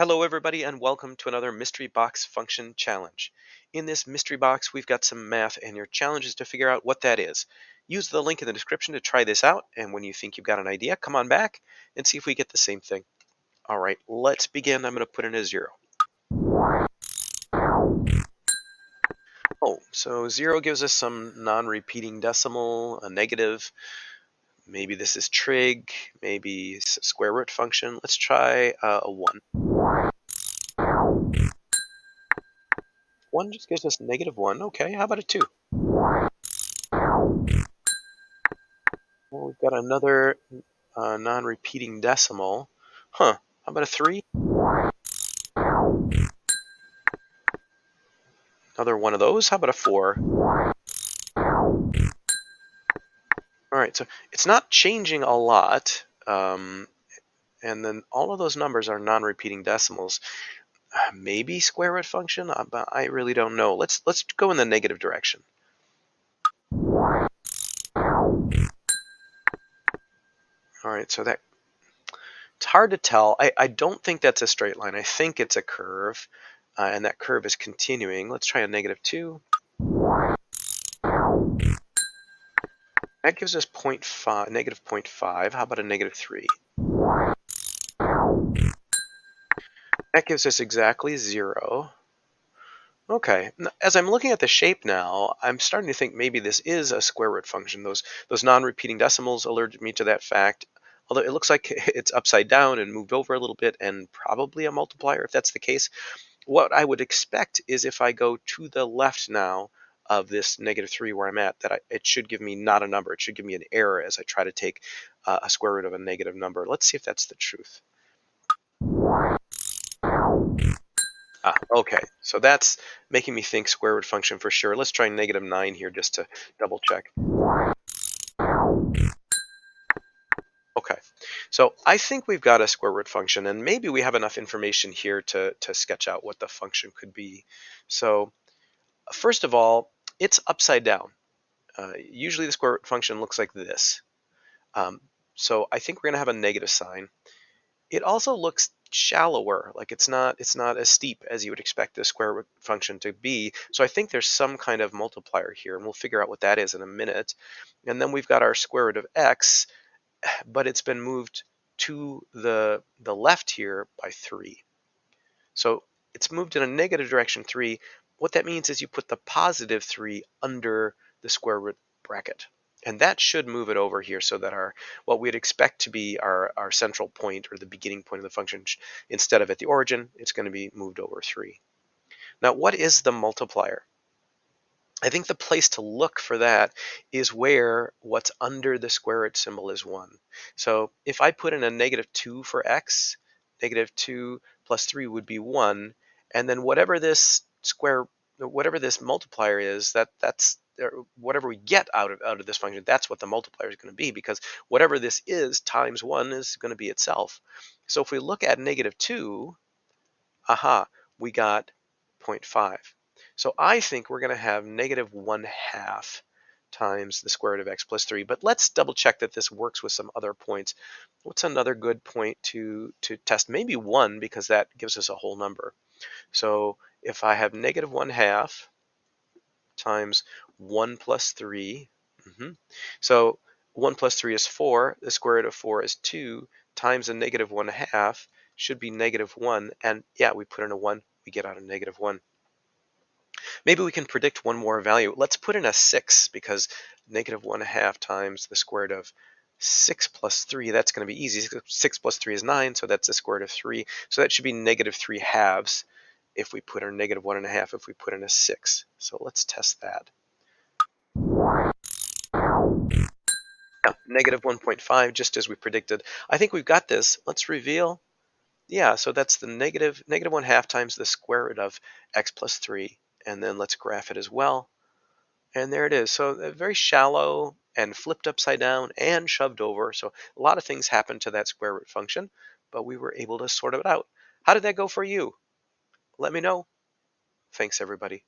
Hello everybody and welcome to another Mystery Box Function Challenge. In this mystery box we've got some math and your challenge is to figure out what that is. Use the link in the description to try this out, and when you think you've got an idea, come on back and see if we get the same thing. Alright, let's begin. I'm going to put in a 0. Oh, so 0 gives us some non-repeating decimal, a negative. Maybe this is trig, maybe it's a square root function. Let's try a 1. 1 just gives us -1. Okay, how about a 2? Well, we've got another non-repeating decimal. Huh, how about a 3? Another one of those. How about a 4? All right, so it's not changing a lot. And then all of those numbers are non-repeating decimals. Maybe square root function, but I really don't know. Let's go in the negative direction. All right, so that it's hard to tell. I don't think that's a straight line. I think it's a curve, and that curve is continuing. Let's try a -2. That gives us -0.5. How about a -3? That gives us exactly 0. Okay. As I'm looking at the shape now, I'm starting to think maybe this is a square root function. Those non-repeating decimals alerted me to that fact. Although it looks like it's upside down and moved over a little bit, and probably a multiplier if that's the case. What I would expect is if I go to the left now of this -3 where I'm at, that it should give me not a number. It should give me an error as I try to take a square root of a negative number. Let's see if that's the truth. Okay, so that's making me think square root function for sure. Let's try -9 here just to double check. Okay, so I think we've got a square root function, and maybe we have enough information here to sketch out what the function could be. So first of all, it's upside down. Usually the square root function looks like this. Um, so I think we're going to have a negative sign. It also looks shallower, like it's not as steep as you would expect the square root function to be. So I think there's some kind of multiplier here, and we'll figure out what that is in a minute. And then we've got our square root of x, but it's been moved to the left here by 3. So it's moved in a negative direction 3. What that means is you put the positive 3 under the square root bracket. And that should move it over here so that what we'd expect to be our central point, or the beginning point of the function, instead of at the origin, it's going to be moved over 3. Now, what is the multiplier? I think the place to look for that is where what's under the square root symbol is 1. So if I put in a -2 for x, -2 plus 3 would be 1, and then whatever this multiplier is, that's whatever we get out of this function, that's what the multiplier is going to be, because whatever this is times 1 is going to be itself. So if we look at -2, aha, we got 0.5. So I think we're going to have -1/2 times the square root of x plus 3. But let's double check that this works with some other points. What's another good point to test? Maybe 1, because that gives us a whole number. So if I have -1/2 times 1 plus 3, so 1 plus 3 is 4, the square root of 4 is 2, times a -1/2 should be -1, and yeah, we put in a 1, we get out a -1. Maybe we can predict one more value. Let's put in a 6, because -1/2 times the square root of 6 plus 3, that's going to be easy. 6 plus 3 is 9, so that's the square root of 3. So that should be -3/2 if we put in -1/2 if we put in a 6. So let's test that. Yeah, -1.5, just as we predicted. I think we've got this. Let's reveal. Yeah, so that's the -1/2 times the square root of x plus 3. And then let's graph it as well. And there it is. So very shallow and flipped upside down and shoved over. So a lot of things happened to that square root function, but we were able to sort it out. How did that go for you? Let me know. Thanks, everybody.